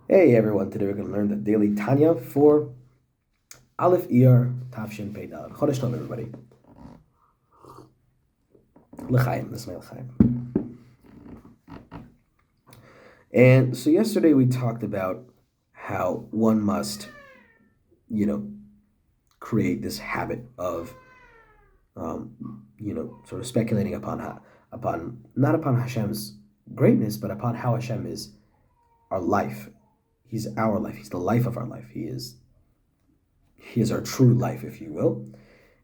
Hey everyone, today we're going to learn the daily Tanya for Aleph Iyar Tafshin Pei Daled. Chodesh Tov, everybody. L'chaim, this is my l'chaim. And so yesterday we talked about how one must, create this habit of, sort of speculating not upon Hashem's greatness, but upon how Hashem is our life. He's our life. He's the life of our life. He is our true life, if you will,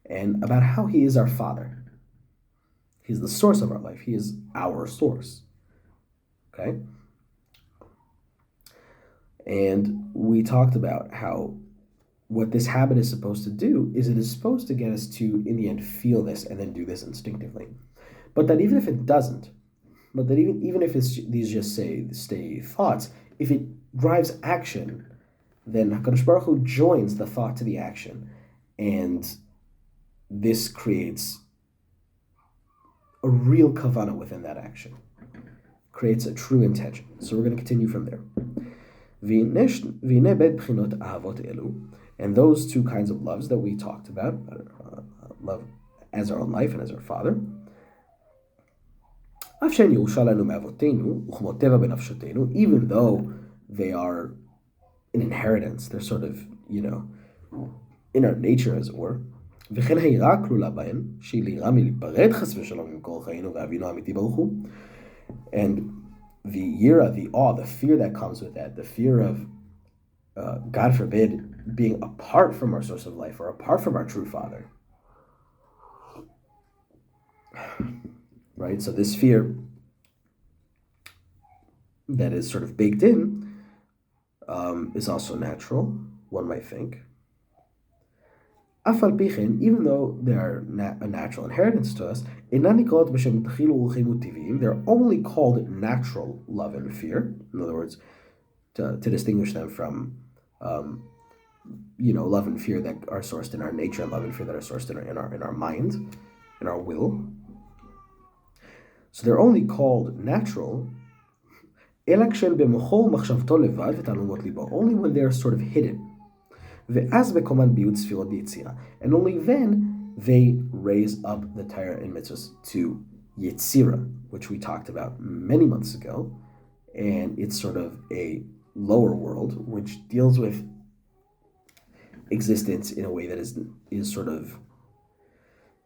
and about how he is our Father. He's the source of our life. He is our source. Okay? And we talked about how what this habit is supposed to do is it is supposed to get us to, in the end, feel this and then do this instinctively. But that even if it doesn't, but that even if these just stay thoughts, if it drives action, then HaKadosh Baruch Hu joins the thought to the action, and this creates a real kavanah within that action, creates a true intention. So we're going to continue from there. And those two kinds of loves that we talked about, love as our own life and as our Father, even though they are an inheritance, they're sort of, in our nature, as it were. And the yira, the awe, the fear that comes with that, the fear of, God forbid, being apart from our source of life or apart from our true Father. Right? So this fear that is sort of baked in is also natural, one might think. Even though they are a natural inheritance to us, they're only called natural love and fear. In other words, to distinguish them from, love and fear that are sourced in our nature and love and fear that are sourced in our mind, in our will. So they're only called natural only when they're sort of hidden. And only then they raise up the Torah and mitzvahs to Yetzira, which we talked about many months ago. And it's sort of a lower world which deals with existence in a way that is sort of,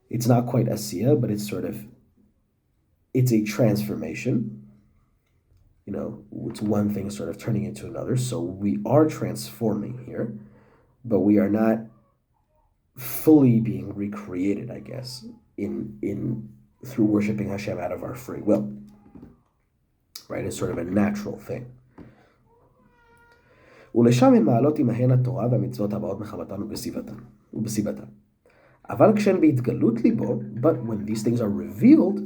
it's not quite Asiya, but it's a transformation. It's one thing sort of turning into another. So we are transforming here, but we are not fully being recreated, I guess, in through worshiping Hashem out of our free will. Right? It's sort of a natural thing. ולשם הן מעלות עמהן התורה והמצוות הבאות מחמתן ובסיבתן. אבל כשהן בהתגלות ליבו, but when these things are revealed,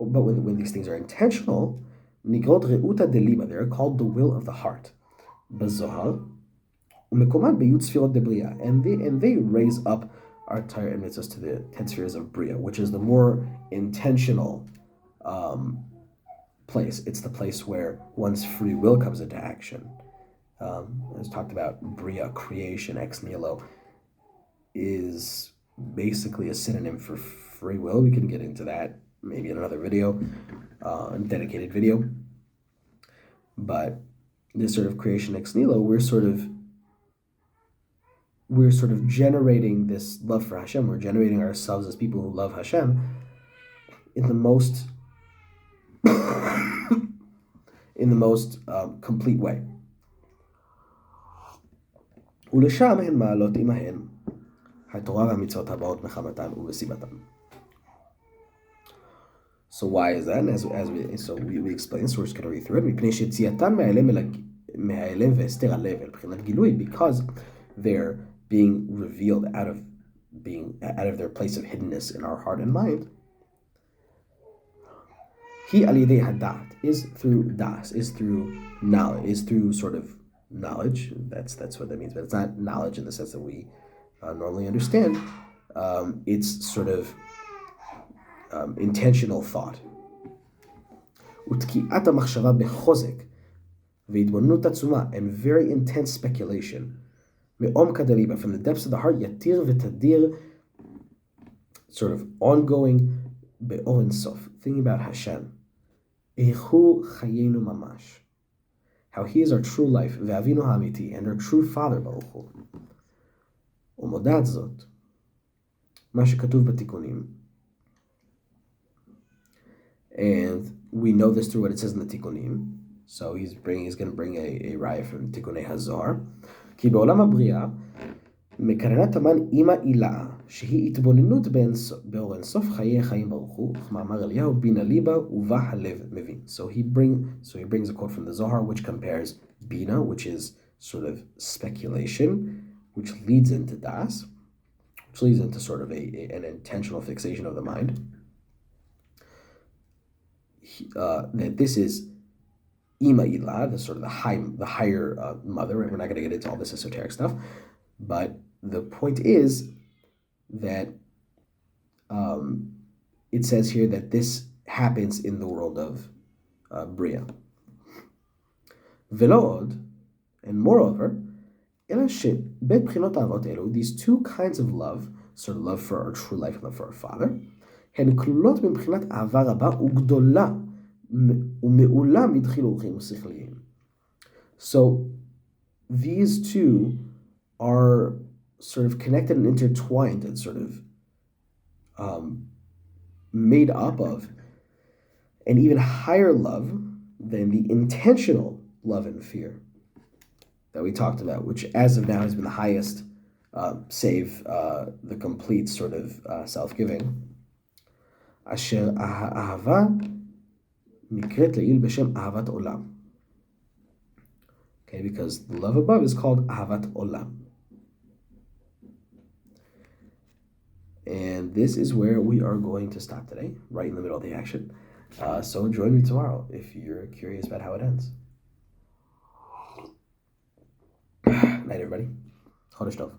but when these things are intentional, נקראות ראותא דליבה, they're called the will of the heart. בזוהר, ומקומן בי' ספירות דבריאה, and they raise up our Torah and mitzvahs to the 10 spheres of Bria, which is the more intentional place. It's the place where one's free will comes into action. As talked about, Bria, creation, ex nihilo, is basically a synonym for free will. We can get into that maybe in another video, a dedicated video. But this sort of creation ex nihilo, we're sort of generating this love for Hashem. We're generating ourselves as people who love Hashem in the most complete way. ולשם הן מעלות עמהן התורה והמצוות הבאות מחמתן ובסיבתן. So why is that? And we explain, so we're just going to read through it. מפני שיציאתן מההלם והסתר הלב אל בחינת גילוי, because they're being revealed out of their place of hiddenness in our heart and mind. He al yedei hadat, is through das, is through knowledge, is through sort of knowledge. That's what that means, but it's not knowledge in the sense that we normally understand. It's sort of intentional thought. ותקיעת המחשבה בחוזק, והתבוננות עצומה, and very intense speculation. מעומק הליבה, from the depths of the heart, יתיר ותדיר, sort of ongoing, באור אינסוף, thinking about Hashem. איך הוא חיינו ממש. How he is our true life, ואבינו האמיתי, and our true father ברוך הוא. ומודעת זאת, מה שכתוב בתיקונים, and we know this through what it says in the Tikkunim. So he's going to bring a raya from Tikkunei Hazar. כי בעולם הבריאה, מקרנת המן אימא עילה, שהיא התבוננות באור אינסוף חיי החיים ברוך הוא, וכמאמר אליהו, בינה ליבה ובה הלב מבין. So he brings a quote from the Zohar which compares bina, which is sort of speculation, which leads into das, which leads into sort of an intentional fixation of the mind. That this is Ima Ilah, the sort of the higher mother, and we're not going to get into all this esoteric stuff, but the point is that it says here that this happens in the world of Bria. Velod, and moreover, these two kinds of love, sort of love for our true life and love for our Father, הן כלולות מבחינת אהבה רבה וגדולה ומעולה מדחילו אורחים ושכליים. So these two are sort of connected and intertwined and sort of made up of an even higher love than the intentional love and fear that we talked about, which as of now has been the highest, save the complete sort of self-giving. אשר האהבה נקראת לעיל בשם אהבת עולם. Okay, because the love above is called אהבת עולם. And this is where we are going to stop today, right in the middle of the action. So join me tomorrow if you're curious about how it ends. Night, everybody. Chodesh Tov.